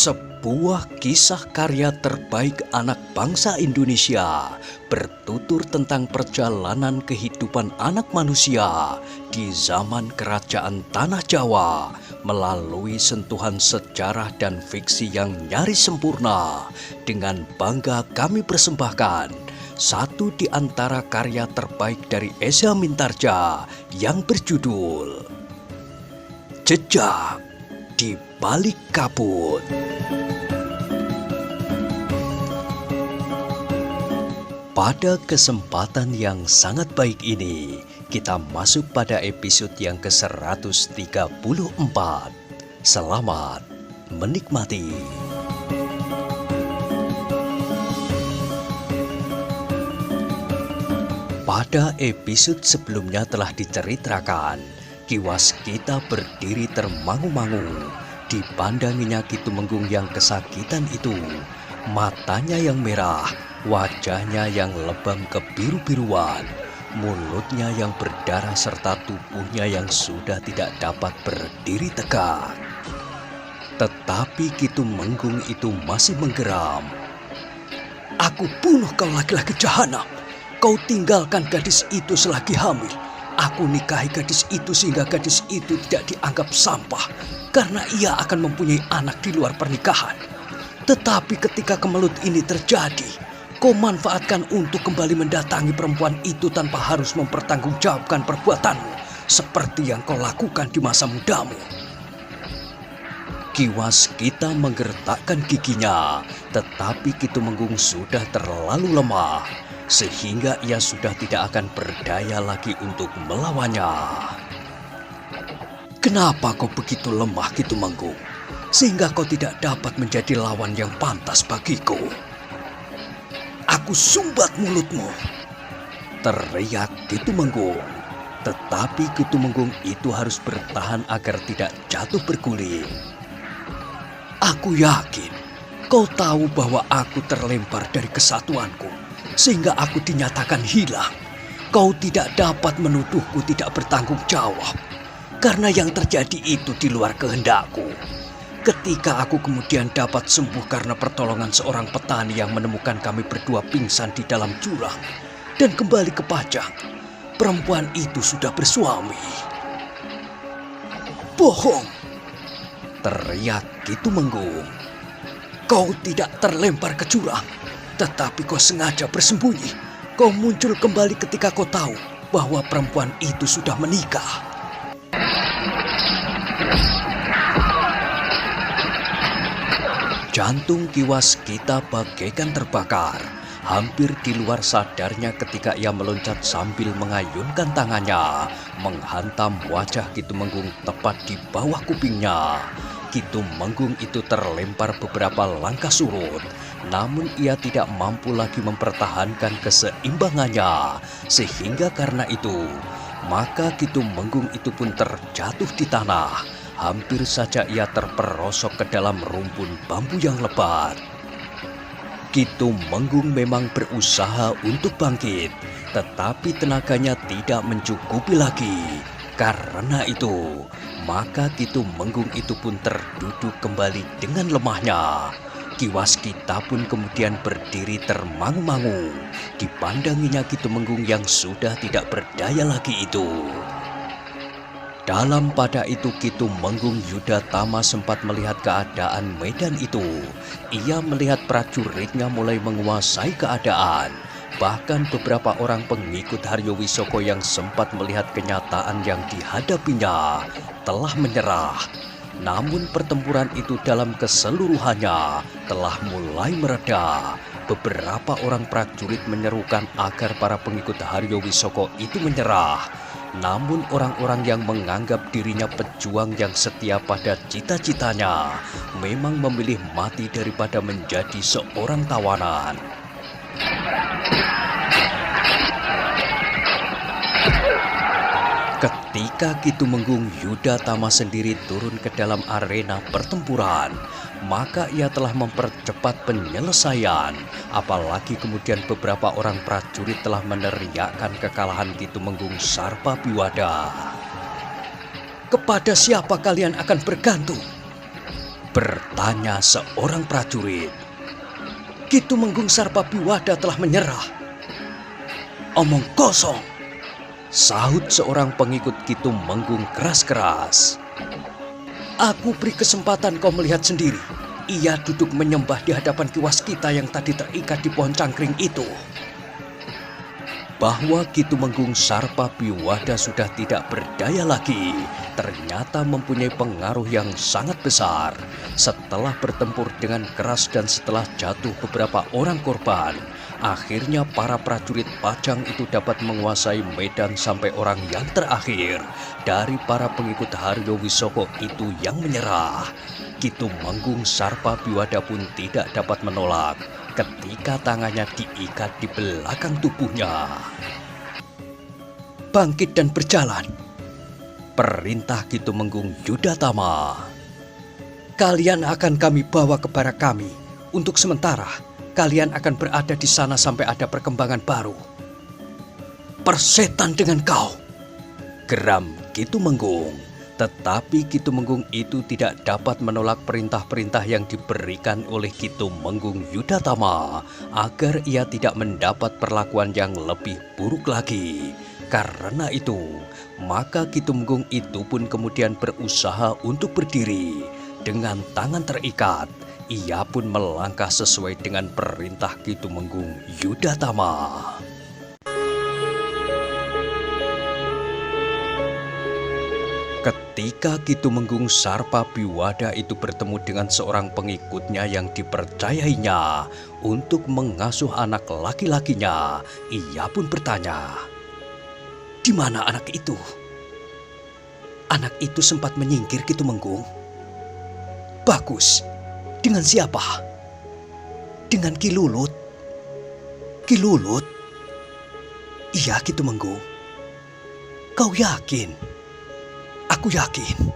Sebuah kisah karya terbaik anak bangsa Indonesia bertutur tentang perjalanan kehidupan anak manusia di zaman kerajaan Tanah Jawa melalui sentuhan sejarah dan fiksi yang nyaris sempurna. Dengan bangga kami persembahkan satu di antara karya terbaik dari Eza Mintarja yang berjudul Jejak di Balik Kabut. Pada kesempatan yang sangat baik ini, kita masuk pada episode yang ke-134. Selamat menikmati. Pada episode sebelumnya telah diceritakan, Ki Waskita berdiri termangu-mangu, dipandanginya Ki Tumenggung yang kesakitan itu, matanya yang merah, wajahnya yang lebam kebiru-biruan, mulutnya yang berdarah serta tubuhnya yang sudah tidak dapat berdiri tegak. Tetapi Ki Tumenggung itu masih menggeram. "Aku bunuh kau laki-laki jahanam. Kau tinggalkan gadis itu selagi hamil. Aku nikahi gadis itu sehingga gadis itu tidak dianggap sampah karena ia akan mempunyai anak di luar pernikahan. Tetapi ketika kemelut ini terjadi, kau manfaatkan untuk kembali mendatangi perempuan itu tanpa harus mempertanggungjawabkan perbuatanmu seperti yang kau lakukan di masa mudamu." Ki Waskita menggertakkan giginya, tetapi Ki Tumenggung sudah terlalu lemah, sehingga ia sudah tidak akan berdaya lagi untuk melawannya. "Kenapa kau begitu lemah, Ki Tumenggung, sehingga kau tidak dapat menjadi lawan yang pantas bagiku?" "Aku sumbat mulutmu!" teriak Ki Tumenggung. Tetapi Ki Tumenggung itu harus bertahan agar tidak jatuh berguling. "Aku yakin kau tahu bahwa aku terlempar dari kesatuanku, sehingga aku dinyatakan hilang. Kau tidak dapat menuduhku tidak bertanggung jawab, karena yang terjadi itu di luar kehendakku. Ketika aku kemudian dapat sembuh karena pertolongan seorang petani yang menemukan kami berdua pingsan di dalam jurang dan kembali ke Pajang, perempuan itu sudah bersuami." "Bohong!" teriak Ki Tumenggung. "Kau tidak terlempar ke jurang, tetapi kau sengaja bersembunyi. Kau muncul kembali ketika kau tahu bahwa perempuan itu sudah menikah." Jantung Ki Waskita bagaikan terbakar, hampir di luar sadarnya ketika ia meloncat sambil mengayunkan tangannya, menghantam wajah Ki Tumenggung tepat di bawah kupingnya. Ki Tumenggung itu terlempar beberapa langkah surut, namun ia tidak mampu lagi mempertahankan keseimbangannya, sehingga karena itu, maka Ki Tumenggung itu pun terjatuh di tanah. Hampir saja ia terperosok ke dalam rumpun bambu yang lebat. Ki Tumenggung memang berusaha untuk bangkit, tetapi tenaganya tidak mencukupi lagi. Karena itu, maka Ki Tumenggung itu pun terduduk kembali dengan lemahnya. Ki Waskita pun kemudian berdiri termangu-mangu, dipandanginya Ki Tumenggung yang sudah tidak berdaya lagi itu. Dalam pada itu Ki Tumenggung Yudatama sempat melihat keadaan medan itu. Ia melihat prajuritnya mulai menguasai keadaan. Bahkan beberapa orang pengikut Haryo Wisoko yang sempat melihat kenyataan yang dihadapinya telah menyerah. Namun pertempuran itu dalam keseluruhannya telah mulai mereda. Beberapa orang prajurit menyerukan agar para pengikut Haryo Wisoko itu menyerah. Namun orang-orang yang menganggap dirinya pejuang yang setia pada cita-citanya memang memilih mati daripada menjadi seorang tawanan. Ketika Ki Tumenggung Yudatama sendiri turun ke dalam arena pertempuran, maka ia telah mempercepat penyelesaian. Apalagi kemudian beberapa orang prajurit telah meneriakkan kekalahan Ki Tumenggung Sarpabiwada. "Kepada siapa kalian akan bergantung?" Bertanya seorang prajurit. Ki Tumenggung Sarpabiwada telah menyerah. Omong kosong, sahut seorang pengikut Ki Tumenggung keras-keras. Aku beri kesempatan kau melihat sendiri. Ia duduk menyembah di hadapan Ki Waskita yang tadi terikat di pohon cangkring itu. Bahwa Ki Tumenggung Sarpabiwada sudah tidak berdaya lagi, ternyata mempunyai pengaruh yang sangat besar. Setelah bertempur dengan keras dan setelah jatuh beberapa orang korban, akhirnya para prajurit Pajang itu dapat menguasai medan sampai orang yang terakhir dari para pengikut Haryo Wisoko itu yang menyerah. Ki Tumenggung Sarpabiwada pun tidak dapat menolak ketika tangannya diikat di belakang tubuhnya. Bangkit dan berjalan, perintah Ki Tumenggung Yudatama. Kalian akan kami bawa ke barak kami. Untuk sementara, kalian akan berada di sana sampai ada perkembangan baru. Persetan dengan kau, geram Ki Tumenggung. Tetapi Ki Tumenggung itu tidak dapat menolak perintah-perintah yang diberikan oleh Ki Tumenggung Yudatama agar ia tidak mendapat perlakuan yang lebih buruk lagi. Karena itu, maka Ki Tumenggung itu pun kemudian berusaha untuk berdiri. Dengan tangan terikat, ia pun melangkah sesuai dengan perintah Ki Tumenggung Yudatama. Ketika Ki Tumenggung Sarpabiwada itu bertemu dengan seorang pengikutnya yang dipercayainya untuk mengasuh anak laki-lakinya, ia pun bertanya, "Di mana anak itu?" Anak itu sempat menyingkir Ki Tumenggung. Bagus, dengan siapa? Dengan Ki Lulut. Ki Lulut? Iya Ki Tumenggung. Kau yakin? Aku yakin.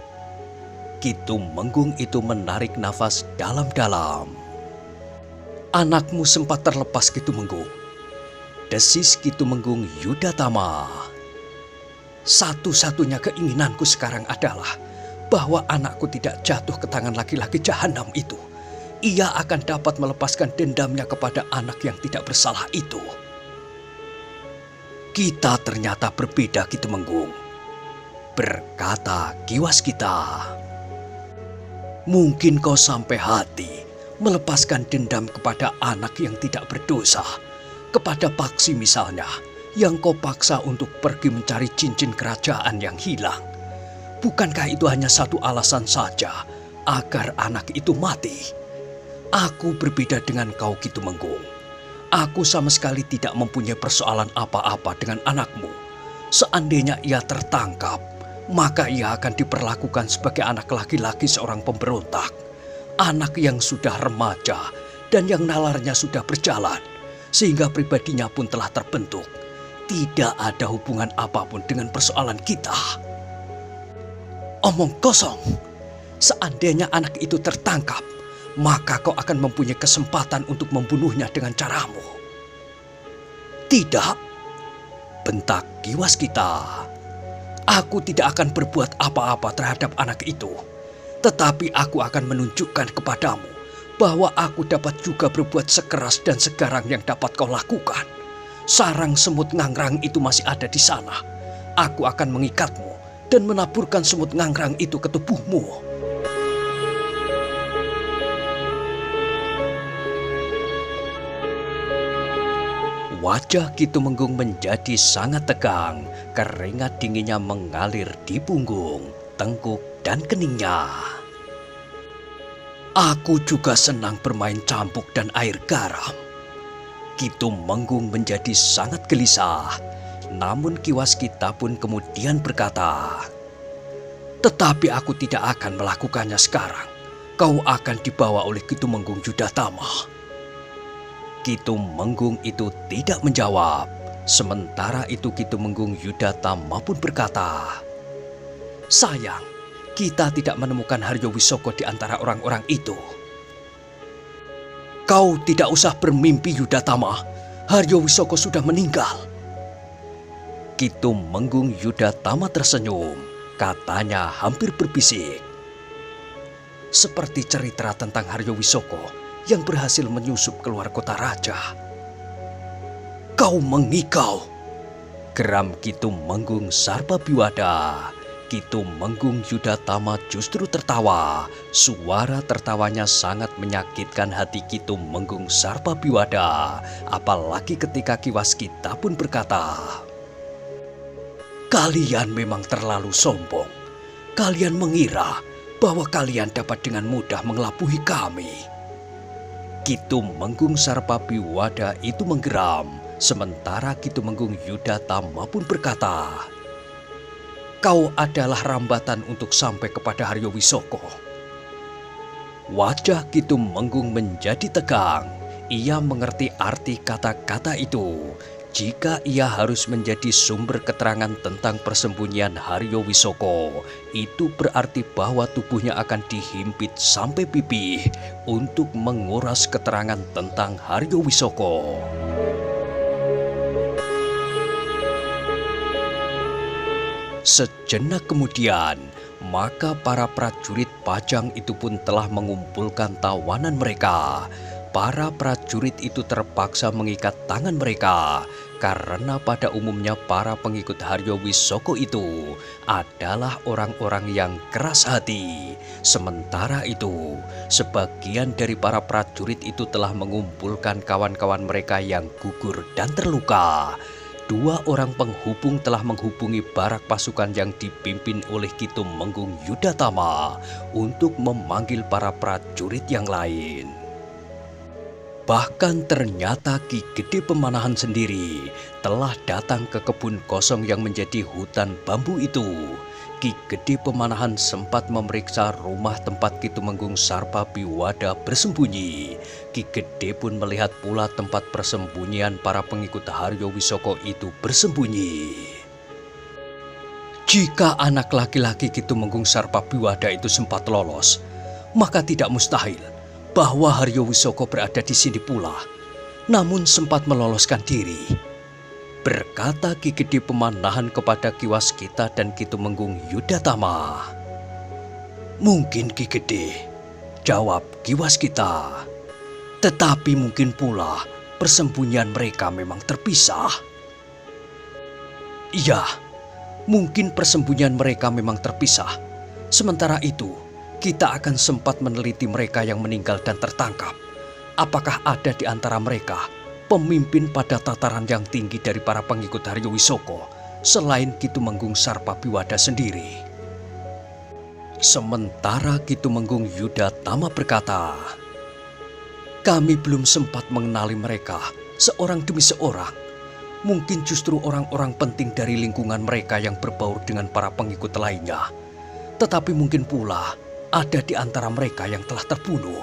Ki Tumenggung itu menarik nafas dalam-dalam. Anakmu sempat terlepas Ki Tumenggung, desis Ki Tumenggung Yudatama. Satu-satunya keinginanku sekarang adalah bahwa anakku tidak jatuh ke tangan laki-laki jahanam itu. Ia akan dapat melepaskan dendamnya kepada anak yang tidak bersalah itu. Kita ternyata berbeda Ki Tumenggung, berkata Ki Waskita. Mungkin kau sampai hati melepaskan dendam kepada anak yang tidak berdosa, kepada Paksi misalnya, yang kau paksa untuk pergi mencari cincin kerajaan yang hilang. Bukankah itu hanya satu alasan saja agar anak itu mati? Aku berbeda dengan kau Ki Tumenggung. Aku sama sekali tidak mempunyai persoalan apa-apa dengan anakmu. Seandainya ia tertangkap, maka ia akan diperlakukan sebagai anak laki-laki seorang pemberontak. Anak yang sudah remaja dan yang nalarnya sudah berjalan, sehingga pribadinya pun telah terbentuk. Tidak ada hubungan apapun dengan persoalan kita. Omong kosong. Seandainya anak itu tertangkap, maka kau akan mempunyai kesempatan untuk membunuhnya dengan caramu. Tidak, bentak Ki Waskita. Aku tidak akan berbuat apa-apa terhadap anak itu. Tetapi aku akan menunjukkan kepadamu bahwa aku dapat juga berbuat sekeras dan segarang yang dapat kau lakukan. Sarang semut ngangrang itu masih ada di sana. Aku akan mengikatmu dan menaburkan semut ngangrang itu ke tubuhmu. Wajah Ki Tumenggung menjadi sangat tegang. Keringat dinginnya mengalir di punggung, tengkuk, dan keningnya. Aku juga senang bermain cambuk dan air garam. Ki Tumenggung menjadi sangat gelisah. Namun Ki Waskita pun kemudian berkata, "Tetapi aku tidak akan melakukannya sekarang. Kau akan dibawa oleh Ki Tumenggung Yudatama." Ki Tumenggung itu tidak menjawab. Sementara itu Ki Tumenggung Yudatama pun berkata, "Sayang, kita tidak menemukan Haryo Wisoko di antara orang-orang itu." "Kau tidak usah bermimpi Yudatama. Haryo Wisoko sudah meninggal." Ki Tumenggung Yudatama tersenyum. Katanya hampir berbisik, seperti cerita tentang Haryo Wisoko yang berhasil menyusup keluar kota raja. Kau mengikau, geram Ki Tumenggung Sarpabiwada. Ki Tumenggung Yudatama justru tertawa. Suara tertawanya sangat menyakitkan hati Ki Tumenggung Sarpabiwada. Apalagi ketika Ki Waskita pun berkata, "Kalian memang terlalu sombong. Kalian mengira bahwa kalian dapat dengan mudah mengelabuhi kami." Ki Tumenggung Sarpabiwada itu menggeram. Sementara Ki Tumenggung Yudatama pun berkata, "Kau adalah rambatan untuk sampai kepada Haryo Wisoko." Wajah Ki Tumenggung menjadi tegang. Ia mengerti arti kata-kata itu. Jika ia harus menjadi sumber keterangan tentang persembunyian Haryo Wisoko, itu berarti bahwa tubuhnya akan dihimpit sampai pipih untuk menguras keterangan tentang Haryo Wisoko. Sejenak kemudian, maka para prajurit Pajang itu pun telah mengumpulkan tawanan mereka. Para prajurit itu terpaksa mengikat tangan mereka, karena pada umumnya para pengikut Haryo Wisoko itu adalah orang-orang yang keras hati. Sementara itu, sebagian dari para prajurit itu telah mengumpulkan kawan-kawan mereka yang gugur dan terluka. 2 orang penghubung telah menghubungi barak pasukan yang dipimpin oleh Ki Tumenggung Yudatama untuk memanggil para prajurit yang lain. Bahkan ternyata Ki Gede Pemanahan sendiri telah datang ke kebun kosong yang menjadi hutan bambu itu. Ki Gede Pemanahan sempat memeriksa rumah tempat Ki Tumenggung Sarpabiwada bersembunyi. Ki Gede pun melihat pula tempat persembunyian para pengikut Haryo Wisoko itu bersembunyi. Jika anak laki-laki Ki Tumenggung Sarpabiwada itu sempat lolos, maka tidak mustahil bahwa Haryo Wisoko berada di sini pula, namun sempat meloloskan diri, berkata Ki Gede Pemanahan kepada Ki Waskita dan Ki Tumenggung Yudatama. Mungkin Ki Gede, jawab Ki Waskita. Tetapi mungkin pula persembunyian mereka memang terpisah. Iya, mungkin persembunyian mereka memang terpisah. Sementara itu, kita akan sempat meneliti mereka yang meninggal dan tertangkap. Apakah ada di antara mereka pemimpin pada tataran yang tinggi dari para pengikut Haryo Wisoko selain Ki Tumenggung Sarpabiwada sendiri? Sementara Ki Tumenggung Yudatama berkata, "Kami belum sempat mengenali mereka seorang demi seorang. Mungkin justru orang-orang penting dari lingkungan mereka yang berbaur dengan para pengikut lainnya. Tetapi mungkin pula ada di antara mereka yang telah terbunuh."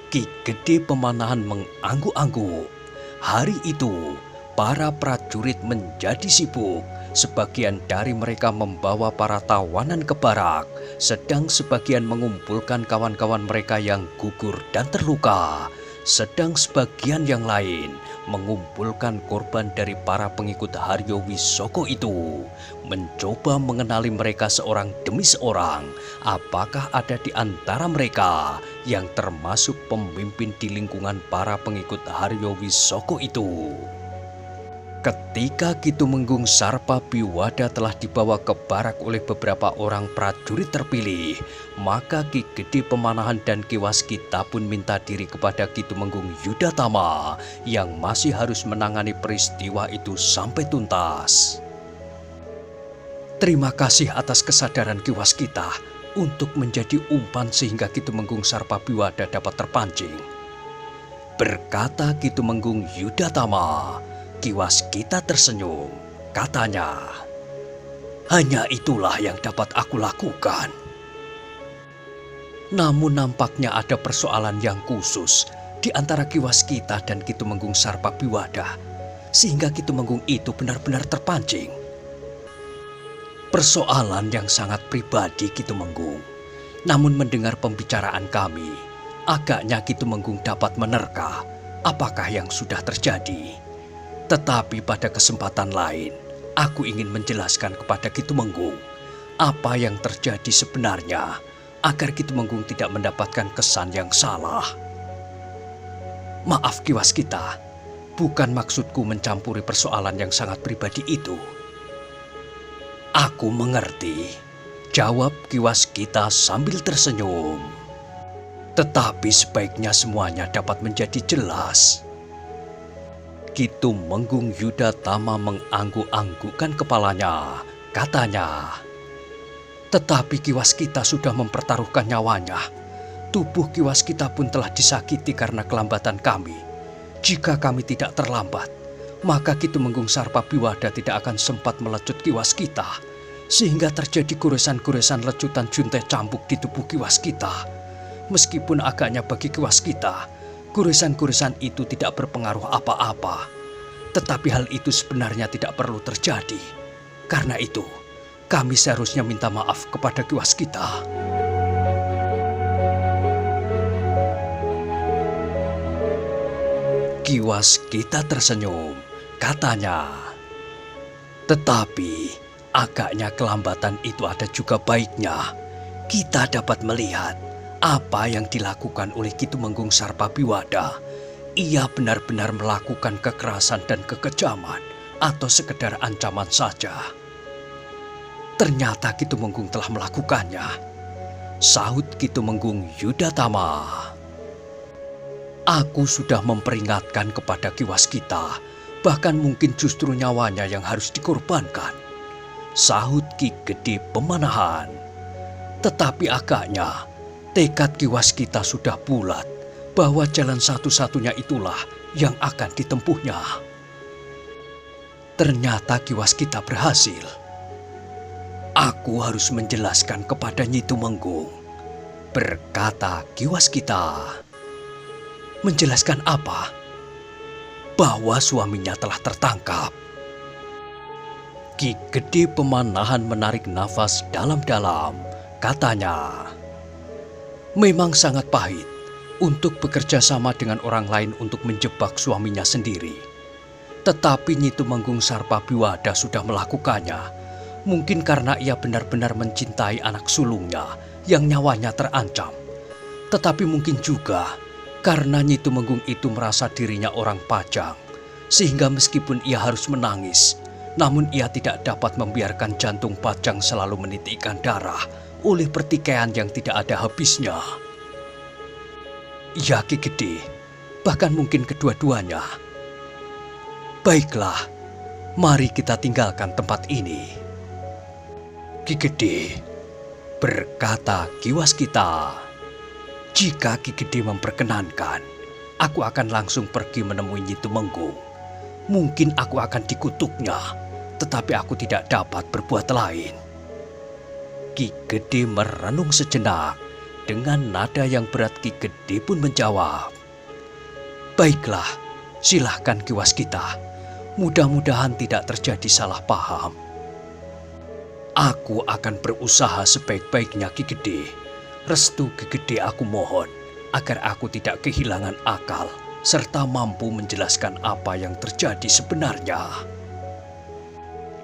Ki Gede Pemanahan mengangguk-angguk. Hari itu, para prajurit menjadi sibuk. Sebagian dari mereka membawa para tawanan ke barak, sedang sebagian mengumpulkan kawan-kawan mereka yang gugur dan terluka. Sedang sebagian yang lain mengumpulkan korban dari para pengikut Haryo Wisoko itu, mencoba mengenali mereka seorang demi seorang. Apakah ada di antara mereka yang termasuk pemimpin di lingkungan para pengikut Haryo Wisoko itu? Ketika Ki Tumenggung Sarpabiwada telah dibawa ke barak oleh beberapa orang prajurit terpilih, maka Ki Gede Pemanahan dan Ki Waskita pun minta diri kepada Ki Tumenggung Yudatama yang masih harus menangani peristiwa itu sampai tuntas. Terima kasih atas kesadaran Ki Waskita untuk menjadi umpan sehingga Ki Tumenggung Sarpabiwada dapat terpancing, berkata Ki Tumenggung Yudatama. Ki Waskita tersenyum, katanya, "Hanya itulah yang dapat aku lakukan." Namun nampaknya ada persoalan yang khusus di antara Ki Waskita dan Ki Tumenggung Sarpabiwada, sehingga Ki Tumenggung itu benar-benar terpancing. Persoalan yang sangat pribadi Ki Tumenggung. Namun mendengar pembicaraan kami, agaknya Ki Tumenggung dapat menerka apakah yang sudah terjadi. Tetapi pada kesempatan lain, aku ingin menjelaskan kepada Ki Tumenggung apa yang terjadi sebenarnya. agar Kitumenggung tidak mendapatkan kesan yang salah. Maaf Ki Waskita, bukan maksudku mencampuri persoalan yang sangat pribadi itu. Aku mengerti, jawab Ki Waskita sambil tersenyum. Tetapi sebaiknya semuanya dapat menjadi jelas. Kitumenggung Yudatama mengangguk-anggukkan kepalanya, katanya, tetapi Ki Waskita sudah mempertaruhkan nyawanya. Tubuh Ki Waskita pun telah disakiti karena kelambatan kami. Jika kami tidak terlambat, maka Kitumenggung Sarpabiwada tidak akan sempat melecut Ki Waskita, sehingga terjadi goresan-goresan lecutan juntai cambuk di tubuh Ki Waskita. Meskipun agaknya bagi Ki Waskita, goresan-goresan itu tidak berpengaruh apa-apa. Tetapi hal itu sebenarnya tidak perlu terjadi. Karena itu, kami seharusnya minta maaf kepada Ki Waskita. Ki Waskita tersenyum, katanya, tetapi agaknya kelambatan itu ada juga baiknya. Kita dapat melihat apa yang dilakukan oleh Kitumenggung Sarpabiwada. Ia benar-benar melakukan kekerasan dan kekejaman atau sekedar ancaman saja. Ternyata Kitumenggung telah melakukannya, sahut Kitumenggung Yudatama. Aku sudah memperingatkan kepada Ki Waskita, bahkan mungkin justru nyawanya yang harus dikorbankan, sahut Ki Gede Pemanahan. Tetapi agaknya tekad Ki Waskita sudah bulat bahwa jalan satu-satunya itulah yang akan ditempuhnya. Ternyata Ki Waskita berhasil. Aku harus menjelaskan kepada Nyi Tumenggung, berkata Ki Waskita. Menjelaskan apa? Bahwa suaminya telah tertangkap. Ki Gede Pemanahan menarik nafas dalam-dalam, katanya, memang sangat pahit untuk bekerja sama dengan orang lain untuk menjebak suaminya sendiri. Tetapi Nyi Tumenggung Sarpabiwada sudah melakukannya, mungkin karena ia benar-benar mencintai anak sulungnya yang nyawanya terancam. Tetapi mungkin juga karena Nyi Tumenggung itu merasa dirinya orang pajang, sehingga meskipun ia harus menangis, namun ia tidak dapat membiarkan jantung pajang selalu menitikkan darah oleh pertikaian yang tidak ada habisnya. Ya Ki Gede, bahkan mungkin kedua-duanya. Baiklah, mari kita tinggalkan tempat ini. Ki Gede, berkata Ki Waskita. Jika Ki Gede memperkenankan, aku akan langsung pergi menemui Nyi Tumenggung. Mungkin aku akan dikutuknya, tetapi aku tidak dapat berbuat lain. Ki Gede merenung sejenak. Dengan nada yang berat Ki Gede pun menjawab, baiklah, silahkan Ki Waskita. Mudah-mudahan tidak terjadi salah paham. Aku akan berusaha sebaik-baiknya Ki Gede. Restu Ki Gede aku mohon, agar aku tidak kehilangan akal, serta mampu menjelaskan apa yang terjadi sebenarnya.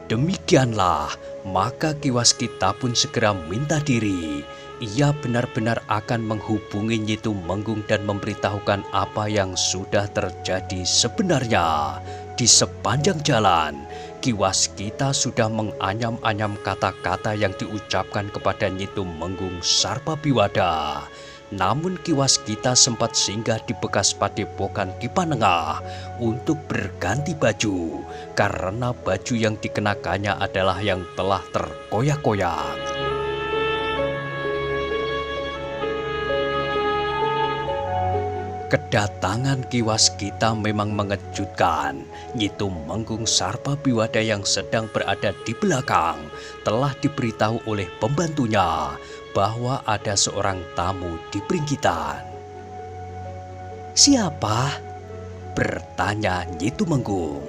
Demikianlah, maka Ki Waskita pun segera minta diri. Ia benar-benar akan menghubungi Nyi Tumenggung dan memberitahukan apa yang sudah terjadi sebenarnya. Di sepanjang jalan, Ki Waskita sudah menganyam-anyam kata-kata yang diucapkan kepada Nyi Tumenggung Sarpabiwada. Namun Ki Waskita sempat singgah di bekas padepokan Ki Panengah untuk berganti baju, karena baju yang dikenakannya adalah yang telah terkoyak-koyak. Kedatangan Ki Waskita memang mengejutkan. Nyi Tumenggung Sarpabiwada yang sedang berada di belakang telah diberitahu oleh pembantunya bahwa ada seorang tamu di Pringgitan. Siapa? Bertanya Nyi Tumenggung.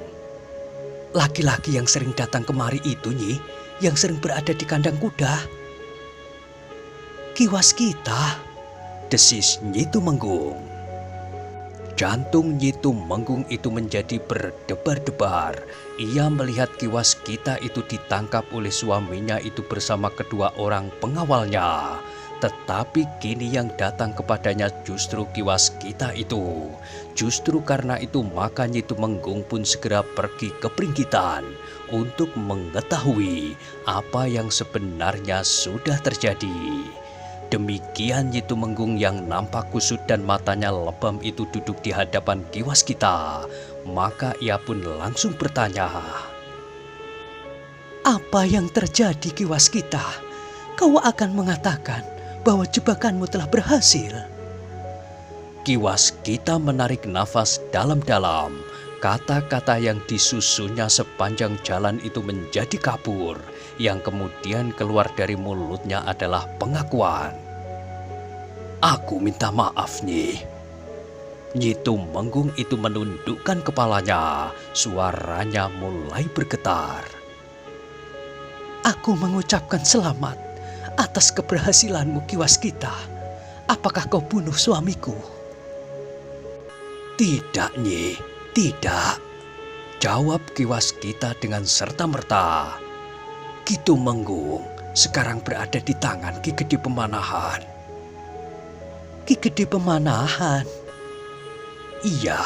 Laki-laki yang sering datang kemari itu, Nyi, yang sering berada di kandang kuda. Ki Waskita, desis Nyi Tumenggung. Jantung Nyi Tumenggung itu menjadi berdebar-debar. Ia melihat Ki Waskita itu ditangkap oleh suaminya itu bersama kedua orang pengawalnya. Tetapi kini yang datang kepadanya justru Ki Waskita itu. Justru karena itu maka Nyi Tumenggung pun segera pergi ke Pringgitan untuk mengetahui apa yang sebenarnya sudah terjadi. Demikian Nyi Tumenggung yang nampak kusut dan matanya lebam itu duduk di hadapan Ki Waskita. Maka ia pun langsung bertanya, "Apa yang terjadi, Ki Waskita? Kau akan mengatakan bahwa jebakanmu telah berhasil?" Ki Waskita menarik nafas dalam-dalam. Kata-kata yang disusunnya sepanjang jalan itu menjadi kabur. Yang kemudian keluar dari mulutnya adalah pengakuan. "Aku minta maaf, Nyi." Nyi Tumenggung itu menundukkan kepalanya. Suaranya mulai bergetar. "Aku mengucapkan selamat atas keberhasilanmu, Ki Waskita. Apakah kau bunuh suamiku?" "Tidak, Nyi, tidak," jawab Ki Waskita dengan serta-merta. "Ki Tumenggung sekarang berada di tangan Ki Gede Pemanahan." "Ki Gede Pemanahan?" "Iya,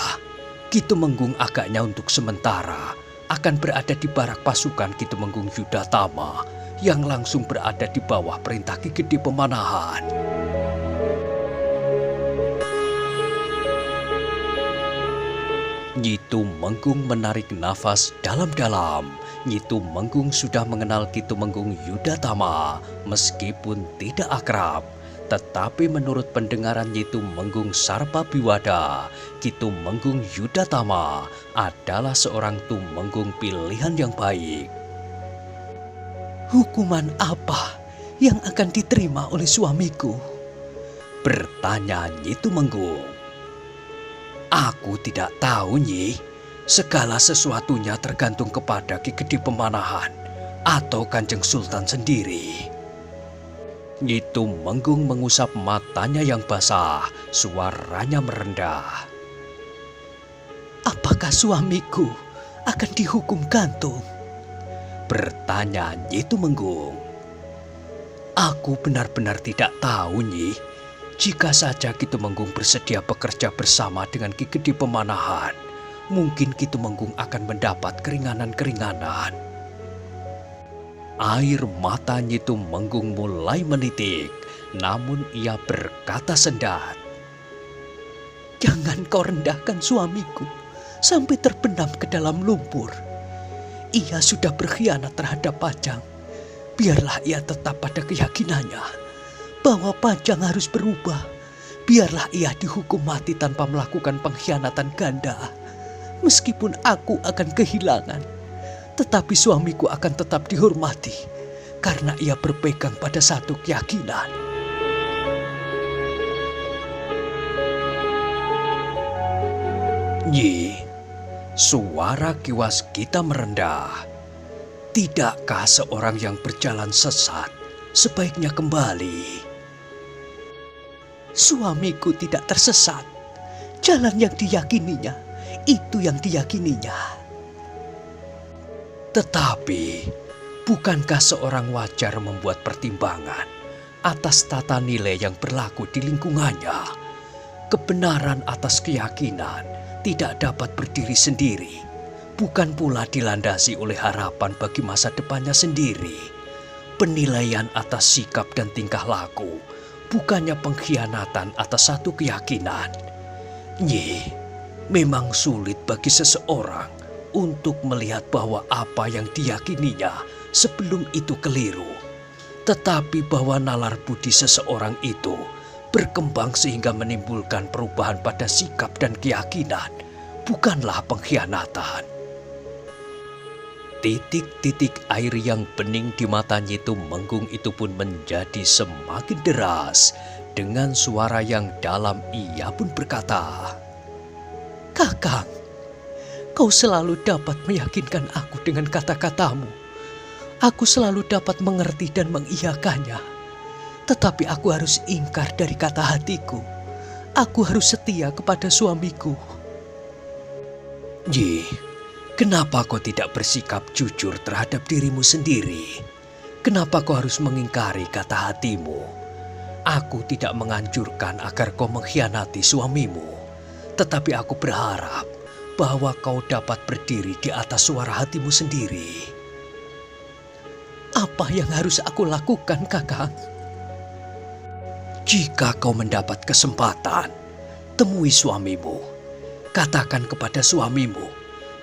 Ki Tumenggung agaknya untuk sementara akan berada di barak pasukan Ki Tumenggung Yudatama yang langsung berada di bawah perintah Ki Gede Pemanahan." Nyi Tumenggung menarik nafas dalam-dalam. Nyi Tumenggung sudah mengenal Ki Tumenggung Yudatama meskipun tidak akrab. Tetapi menurut pendengaran Nyi Tumenggung Sarpabiwada, Ki Tumenggung Yudatama adalah seorang tumenggung pilihan yang baik. "Hukuman apa yang akan diterima oleh suamiku?" bertanya Nyi Tumenggung. "Aku tidak tahu, Nyi. Segala sesuatunya tergantung kepada Ki Gede Pemanahan atau Kanjeng Sultan sendiri." Nyi Tumenggung mengusap matanya yang basah. Suaranya merendah. "Apakah suamiku akan dihukum gantung?" bertanya Nyi Tumenggung. "Aku benar-benar tidak tahu, Nyi. Jika saja Ki Tumenggung bersedia bekerja bersama dengan Ki Gede Pemanahan, mungkin Ki Tumenggung akan mendapat keringanan-keringanan." Air mata Nyi Tumenggung mulai menitik, namun ia berkata sendat, "Jangan kau rendahkan suamiku sampai terbenam ke dalam lumpur. Ia sudah berkhianat terhadap Pajang. Biarlah ia tetap pada keyakinannya bahwa Pajang harus berubah. Biarlah ia dihukum mati tanpa melakukan pengkhianatan ganda. Meskipun aku akan kehilangan, tetapi suamiku akan tetap dihormati karena ia berpegang pada satu keyakinan." "Nyi," suara Ki Waskita merendah, "tidakkah seorang yang berjalan sesat sebaiknya kembali?" "Suamiku tidak tersesat. Jalan yang diyakininya, itu yang diyakininya." "Tetapi, bukankah seorang wajar membuat pertimbangan atas tata nilai yang berlaku di lingkungannya? Kebenaran atas keyakinan tidak dapat berdiri sendiri, bukan pula dilandasi oleh harapan bagi masa depannya sendiri. Penilaian atas sikap dan tingkah laku bukannya pengkhianatan atas satu keyakinan. Nyi, memang sulit bagi seseorang untuk melihat bahwa apa yang diyakininya sebelum itu keliru. Tetapi bahwa nalar budi seseorang itu berkembang sehingga menimbulkan perubahan pada sikap dan keyakinan bukanlah pengkhianatan." Titik-titik air yang bening di mata Nyi Tumenggung itu pun menjadi semakin deras. Dengan suara yang dalam ia pun berkata, "Kakang, kau selalu dapat meyakinkan aku dengan kata-katamu. Aku selalu dapat mengerti dan mengiyakannya. Tetapi aku harus ingkar dari kata hatiku. Aku harus setia kepada suamiku." "Nyi, kenapa kau tidak bersikap jujur terhadap dirimu sendiri? Kenapa kau harus mengingkari kata hatimu? Aku tidak menganjurkan agar kau mengkhianati suamimu, tetapi aku berharap bahwa kau dapat berdiri di atas suara hatimu sendiri. Apa yang harus aku lakukan, Kakang? Jika kau mendapat kesempatan, temui suamimu. Katakan kepada suamimu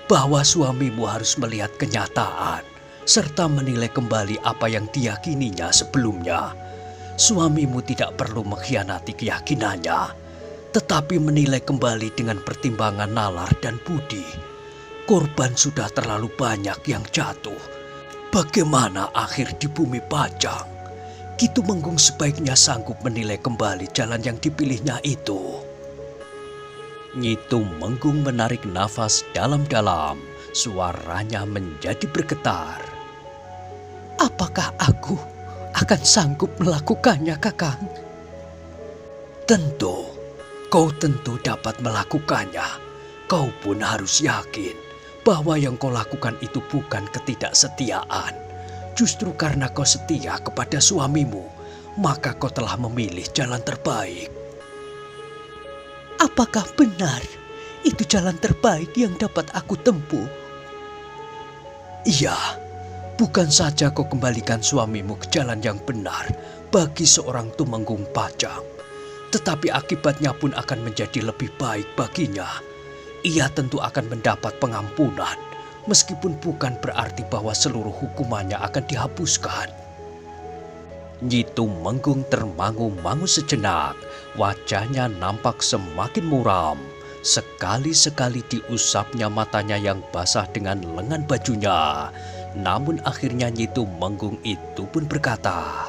bahwa suamimu harus melihat kenyataan serta menilai kembali apa yang diyakininya sebelumnya. Suamimu tidak perlu mengkhianati keyakinannya, tetapi menilai kembali dengan pertimbangan nalar dan budi. Korban sudah terlalu banyak yang jatuh. Bagaimana akhir di bumi Pajang? Ki Tumenggung sebaiknya sanggup menilai kembali jalan yang dipilihnya itu. Nyi Tumenggung menarik nafas dalam-dalam, suaranya menjadi bergetar. Apakah aku akan sanggup melakukannya, Kakang? Tentu, kau tentu dapat melakukannya. Kau pun harus yakin bahwa yang kau lakukan itu bukan ketidaksetiaan. Justru karena kau setia kepada suamimu, maka kau telah memilih jalan terbaik. Apakah benar itu jalan terbaik yang dapat aku tempuh? Iya, bukan saja kau kembalikan suamimu ke jalan yang benar bagi seorang Tumenggung Pajang, tetapi akibatnya pun akan menjadi lebih baik baginya. Ia tentu akan mendapat pengampunan, meskipun bukan berarti bahwa seluruh hukumannya akan dihapuskan. Nyi Tumenggung termangu-mangu sejenak, wajahnya nampak semakin muram. Sekali-sekali diusapnya matanya yang basah dengan lengan bajunya. Namun akhirnya Nyi Tumenggung itu pun berkata,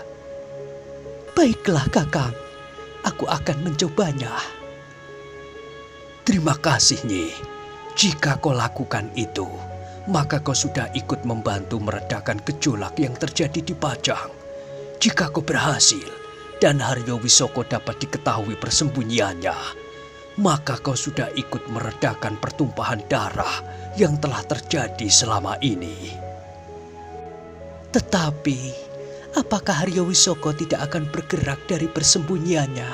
"Baiklah, Kakang, aku akan mencobanya." "Terima kasih, Nyi. Jika kau lakukan itu, maka kau sudah ikut membantu meredakan gejolak yang terjadi di Pajang. Jika kau berhasil dan Haryo Wisoko dapat diketahui persembunyiannya, maka kau sudah ikut meredakan pertumpahan darah yang telah terjadi selama ini." Tetapi, apakah Haryo Wisoko tidak akan bergerak dari persembunyiannya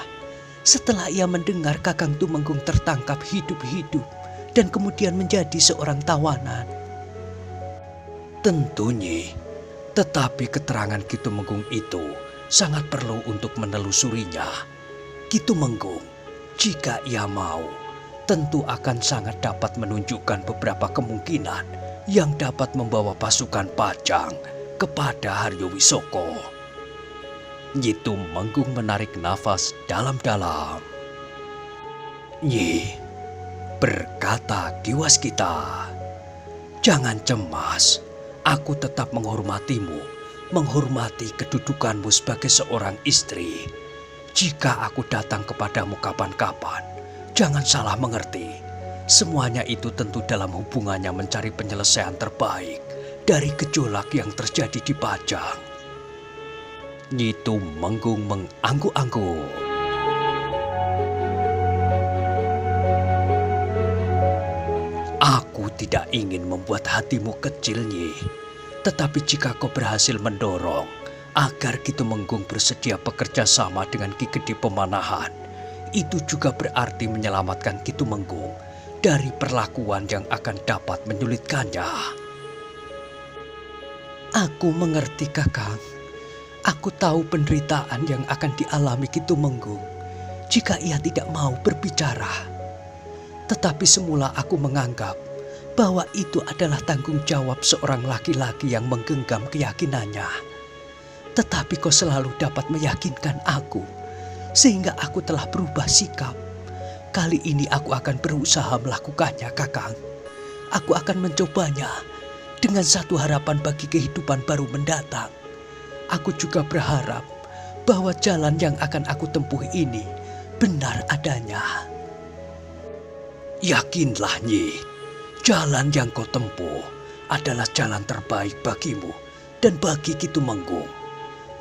setelah ia mendengar Kakang Tumenggung tertangkap hidup-hidup dan kemudian menjadi seorang tawanan? Tentu, Nyi. Tetapi keterangan Ki Tumenggung itu sangat perlu untuk menelusurinya. Ki Tumenggung, jika ia mau, tentu akan sangat dapat menunjukkan beberapa kemungkinan yang dapat membawa pasukan Pajang kepada Haryo Wisoko. Nyi Tumenggung menarik nafas dalam-dalam. "Nyi," berkata Ki Waskita, "jangan cemas. Aku tetap menghormatimu, menghormati kedudukanmu sebagai seorang istri. Jika aku datang kepadamu kapan-kapan, jangan salah mengerti. Semuanya itu tentu dalam hubungannya mencari penyelesaian terbaik dari gejolak yang terjadi di Pajang." Nyi Tumenggung mengangguk-angguk. "Aku tidak ingin membuat hatimu kecil, Nyi. Tetapi jika kau berhasil mendorong agar Ki Tumenggung bersedia bekerja sama dengan Ki Gede Pemanahan, itu juga berarti menyelamatkan Ki Tumenggung dari perlakuan yang akan dapat menyulitkannya." Aku mengerti, Kakang. Aku tahu penderitaan yang akan dialami Ki Tumenggung jika ia tidak mau berbicara. Tetapi semula aku menganggap bahwa itu adalah tanggung jawab seorang laki-laki yang menggenggam keyakinannya. Tetapi kau selalu dapat meyakinkan aku, sehingga aku telah berubah sikap. Kali ini aku akan berusaha melakukannya, Kakang. Aku akan mencobanya dengan satu harapan bagi kehidupan baru mendatang. Aku juga berharap bahwa jalan yang akan aku tempuh ini benar adanya. Yakinlah, Nyi, jalan yang kau tempuh adalah jalan terbaik bagimu dan bagi Ki Tumenggung.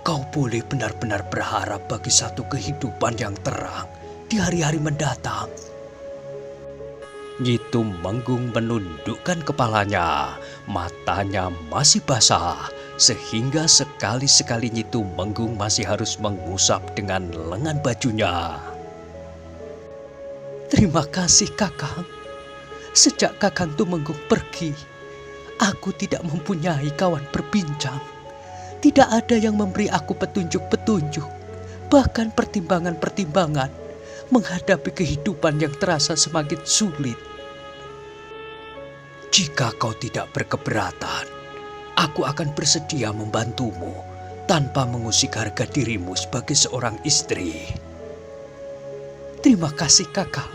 Kau boleh benar-benar berharap bagi satu kehidupan yang terang di hari-hari mendatang. Nyi Tumenggung menundukkan kepalanya, matanya masih basah sehingga sekali-sekali Nyi Tumenggung masih harus mengusap dengan lengan bajunya. Terima kasih Kakang. Sejak Kakang Tumenggung pergi, aku tidak mempunyai kawan berbincang. Tidak ada yang memberi aku petunjuk-petunjuk, bahkan pertimbangan-pertimbangan menghadapi kehidupan yang terasa semakin sulit. Jika kau tidak berkeberatan, aku akan bersedia membantumu tanpa mengusik harga dirimu sebagai seorang istri. Terima kasih Kakang.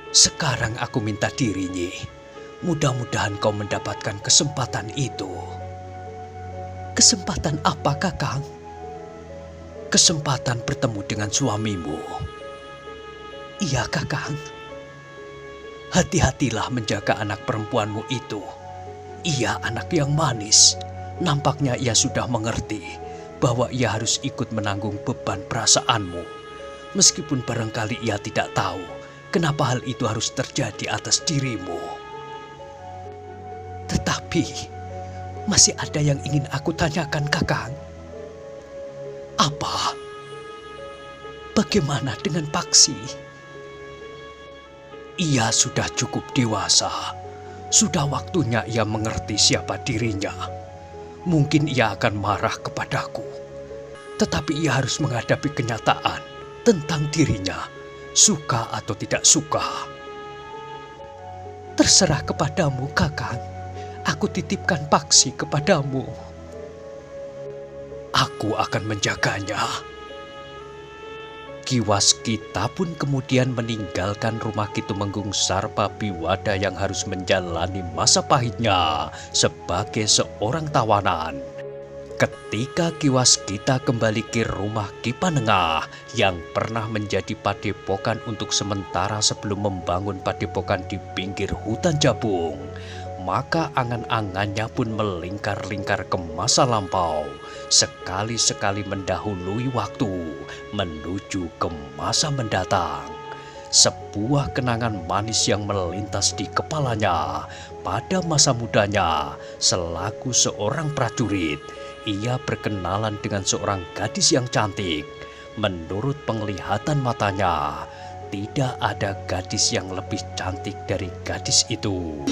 Sekarang aku minta diri, Nyi. Mudah-mudahan kau mendapatkan kesempatan itu. Kesempatan apa, Kakang? Kesempatan bertemu dengan suamimu. Iya, Kakang. Hati-hatilah menjaga anak perempuanmu itu. Ia anak yang manis. Nampaknya ia sudah mengerti bahwa ia harus ikut menanggung beban perasaanmu. Meskipun barangkali ia tidak tahu kenapa hal itu harus terjadi atas dirimu. Tetapi masih ada yang ingin aku tanyakan, Kakang. Apa? Bagaimana dengan Paksi? Ia sudah cukup dewasa. Sudah waktunya ia mengerti siapa dirinya. Mungkin ia akan marah kepadaku. Tetapi ia harus menghadapi kenyataan tentang dirinya, suka atau tidak suka. Terserah kepadamu, Kakang. Aku titipkan Paksi kepadamu. Aku akan menjaganya. Ki Waskita pun kemudian meninggalkan rumah Ki Tumenggung Sarpabiwada yang harus menjalani masa pahitnya sebagai seorang tawanan. Ketika Ki Waskita kembali ke rumah Ki Panengah yang pernah menjadi padepokan untuk sementara sebelum membangun padepokan di pinggir hutan Jabung, maka angan-angannya pun melingkar-lingkar ke masa lampau, sekali-sekali mendahului waktu menuju ke masa mendatang. Sebuah kenangan manis yang melintas di kepalanya pada masa mudanya selaku seorang prajurit. Ia berkenalan dengan seorang gadis yang cantik. Menurut penglihatan matanya, tidak ada gadis yang lebih cantik dari gadis itu.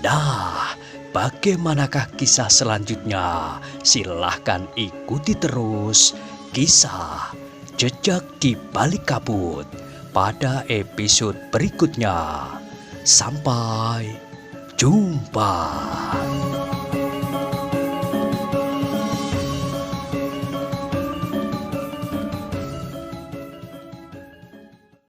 Nah, bagaimanakah kisah selanjutnya? Silahkan ikuti terus kisah Jejak di Balik Kabut pada episode berikutnya. Sampai jumpa.